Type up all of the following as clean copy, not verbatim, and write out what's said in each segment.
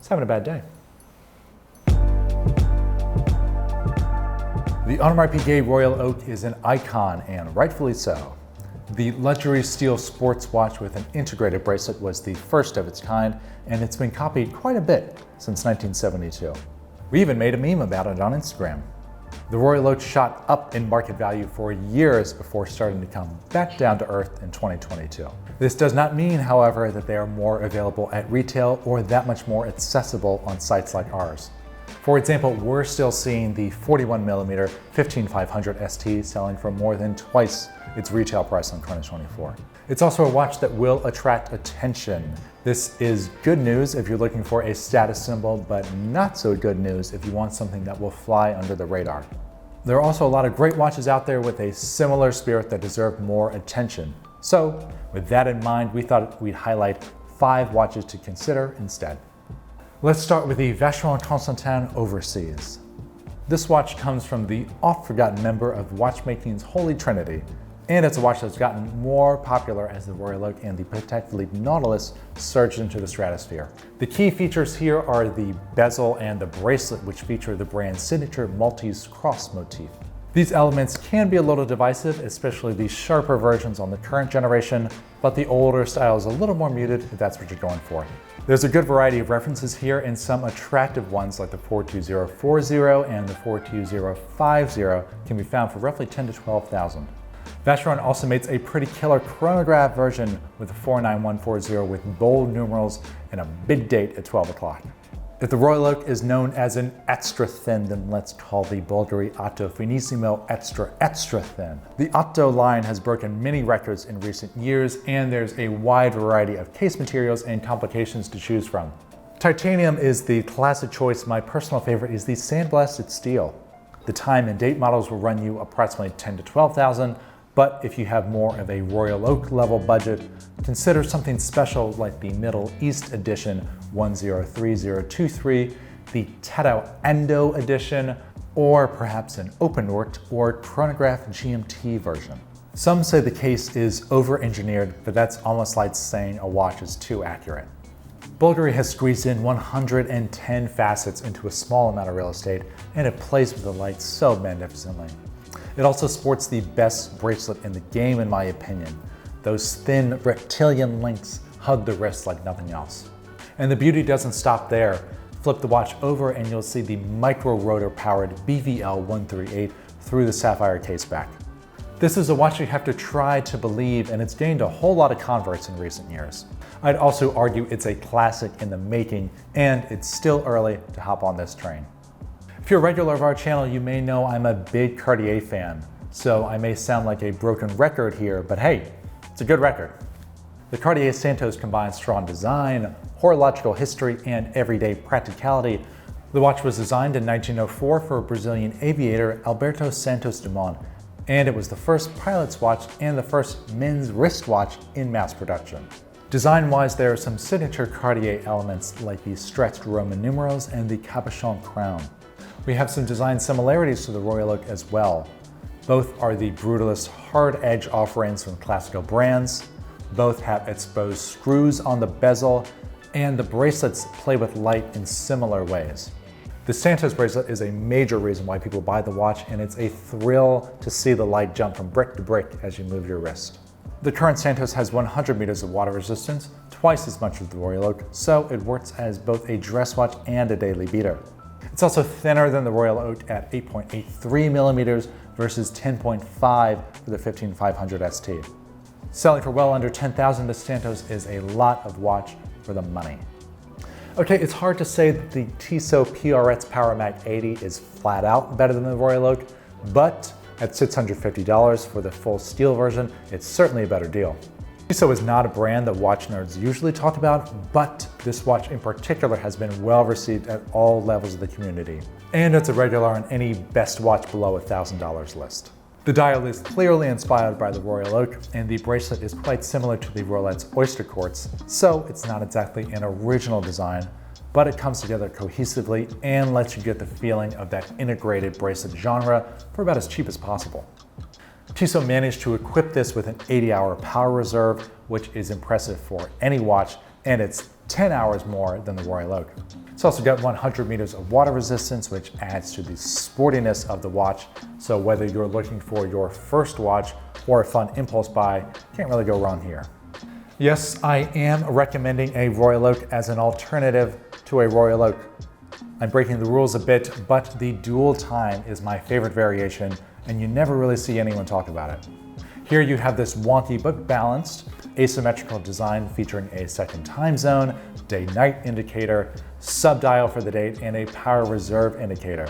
is having a bad day. The Audemars Piguet Royal Oak is an icon, and rightfully so. The luxury steel sports watch with an integrated bracelet was the first of its kind, and it's been copied quite a bit since 1972. We even made a meme about it on Instagram. The Royal Oak shot up in market value for years before starting to come back down to earth in 2022. This does not mean, however, that they are more available at retail or that much more accessible on sites like ours. For example, we're still seeing the 41mm 15500 ST selling for more than twice its retail price in 2024. It's also a watch that will attract attention. This is good news if you're looking for a status symbol, but not so good news if you want something that will fly under the radar. There are also a lot of great watches out there with a similar spirit that deserve more attention. So, with that in mind, we thought we'd highlight 5 watches to consider instead. Let's start with the Vacheron Constantin Overseas. This watch comes from the oft-forgotten member of watchmaking's Holy Trinity, and it's a watch that's gotten more popular as the Royal Oak and the Patek Philippe Nautilus surged into the stratosphere. The key features here are the bezel and the bracelet, which feature the brand's signature Maltese cross motif. These elements can be a little divisive, especially the sharper versions on the current generation, but the older style is a little more muted if that's what you're going for. There's a good variety of references here, and some attractive ones like the 42040 and the 42050 can be found for roughly $10,000 to $12,000. Vacheron also makes a pretty killer chronograph version with the 49140 with bold numerals and a big date at 12 o'clock. If the Royal Oak is known as an extra thin, then let's call the Bulgari Otto Finissimo extra thin. The Otto line has broken many records in recent years, and there's a wide variety of case materials and complications to choose from. Titanium is the classic choice. My personal favorite is the sandblasted steel. The time and date models will run you approximately $10,000 to $12,000, but if you have more of a Royal Oak level budget, consider something special like the Middle East Edition 103023, the Tadao Endo Edition, or perhaps an open-worked or chronograph GMT version. Some say the case is over-engineered, but that's almost like saying a watch is too accurate. Bulgari has squeezed in 110 facets into a small amount of real estate, and it plays with the light so magnificently. It also sports the best bracelet in the game, in my opinion. Those thin reptilian links hug the wrist like nothing else. And the beauty doesn't stop there. Flip the watch over and you'll see the micro-rotor powered BVL 138 through the sapphire case back. This is a watch you have to try to believe, and it's gained a whole lot of converts in recent years. I'd also argue it's a classic in the making, and it's still early to hop on this train. If you're a regular of our channel, you may know I'm a big Cartier fan, so I may sound like a broken record here, but hey, it's a good record. The Cartier Santos combines strong design, horological history, and everyday practicality. The watch was designed in 1904 for Brazilian aviator Alberto Santos Dumont, and it was the first pilot's watch and the first men's wristwatch in mass production. Design-wise, there are some signature Cartier elements like the stretched Roman numerals and the cabochon crown. We have some design similarities to the Royal Oak as well. Both are the brutalist hard edge offerings from classical brands. Both have exposed screws on the bezel, and the bracelets play with light in similar ways. The Santos bracelet is a major reason why people buy the watch, and it's a thrill to see the light jump from brick to brick as you move your wrist. The current Santos has 100 meters of water resistance, twice as much as the Royal Oak, so it works as both a dress watch and a daily beater. It's also thinner than the Royal Oak at 8.83 millimeters versus 10.5 for the 15500 ST. Selling for well under $10,000, the Santos is a lot of watch for the money. Okay, it's hard to say that the Tissot PRX PowerMac 80 is flat out better than the Royal Oak, but at $650 for the full steel version, it's certainly a better deal. Tissot is not a brand that watch nerds usually talk about, but this watch in particular has been well received at all levels of the community. And it's a regular on any best watch below $1,000 list. The dial is clearly inspired by the Royal Oak, and the bracelet is quite similar to the Rolex Oyster Quartz, so it's not exactly an original design, but it comes together cohesively and lets you get the feeling of that integrated bracelet genre for about as cheap as possible. Tissot managed to equip this with an 80-hour power reserve, which is impressive for any watch and it's 10 hours more than the Royal Oak. It's also got 100 meters of water resistance, which adds to the sportiness of the watch. So whether you're looking for your first watch or a fun impulse buy, can't really go wrong here. Yes, I am recommending a Royal Oak as an alternative to a Royal Oak. I'm breaking the rules a bit, but the dual time is my favorite variation, and you never really see anyone talk about it. Here you have this wonky but balanced asymmetrical design featuring a second time zone, day-night indicator, sub-dial for the date, and a power reserve indicator.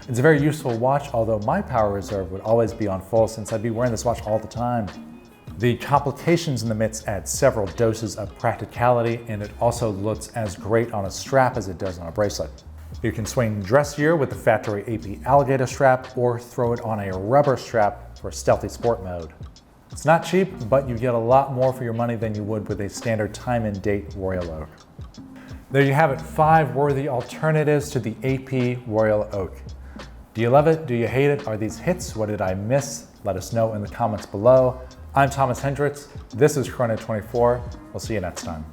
It's a very useful watch, although my power reserve would always be on full since I'd be wearing this watch all the time. The complications in the mitts add several doses of practicality, and it also looks as great on a strap as it does on a bracelet. You can swing dressier with the factory AP alligator strap or throw it on a rubber strap for stealthy sport mode. It's not cheap, but you get a lot more for your money than you would with a standard time and date Royal Oak. There you have it, 5 worthy alternatives to the AP Royal Oak. Do you love it? Do you hate it? Are these hits? What did I miss? Let us know in the comments below. I'm Thomas Hendricks. This is Chrono 24. We'll see you next time.